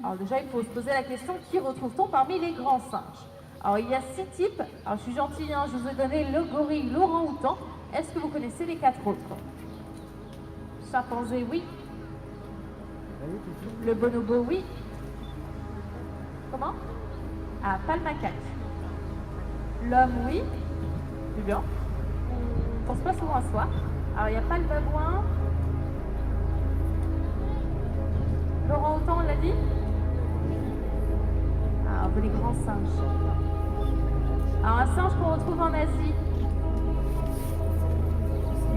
Alors déjà, il faut se poser la question, qui retrouve-t-on parmi les grands singes? Alors il y a 6 types. Alors je suis gentille, hein, je vous ai donné le gorille, l'orang-outan. Est-ce que vous connaissez les 4 autres? Chimpanzé, oui. Le bonobo, oui. Comment? Ah, pas le macaque. L'homme, oui. C'est bien. On pense pas souvent à soi. Alors il n'y a pas le babouin. L'orang-outan, on l'a dit? Ah, on veut les grands singes. Alors un singe qu'on retrouve en Asie.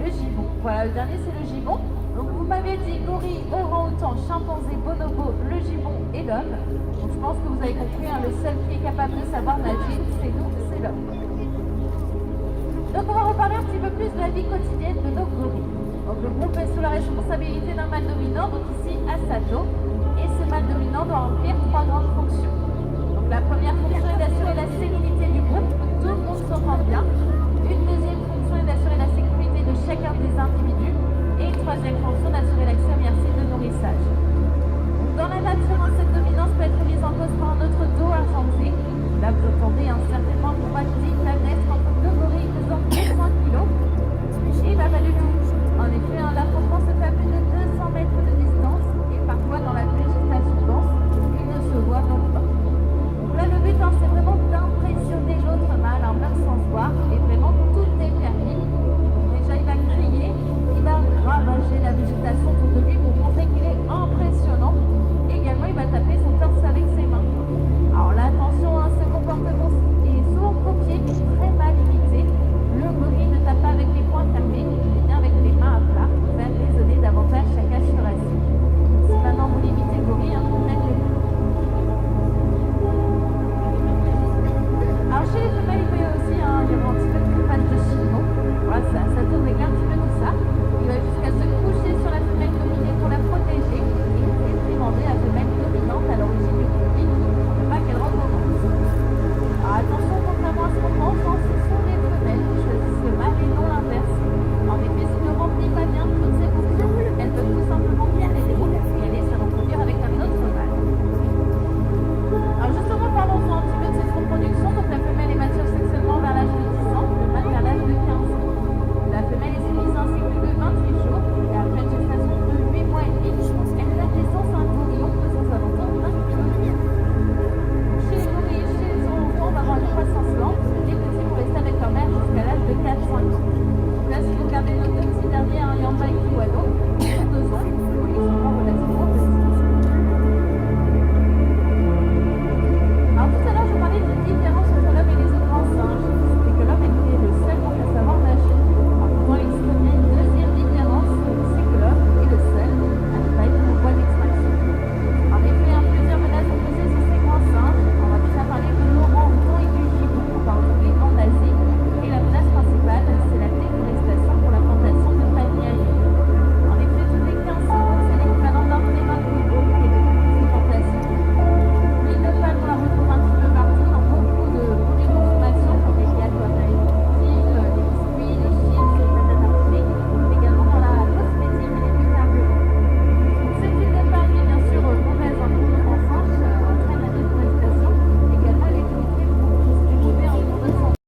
Le gibbon. Voilà, le dernier c'est le gibbon. Donc vous m'avez dit gorille, orang-outan, chimpanzé, bonobo, le gibbon et l'homme. Donc je pense que vous avez compris, hein, le seul qui est capable de savoir nager, c'est nous, c'est l'homme. Donc on va reparler un petit peu plus de la vie quotidienne de nos gorilles. Donc le groupe est sous la responsabilité d'un mâle dominant, donc ici Asato. Et ce mâle dominant doit remplir 3 grandes fonctions. Donc la première fonction est d'assurer la sérénité du groupe, que tout le monde s'entende bien. Une deuxième fonction est d'assurer la sécurité de chacun des individus. Et une troisième fonction d'assurer l'accès aux merci de nourrissage.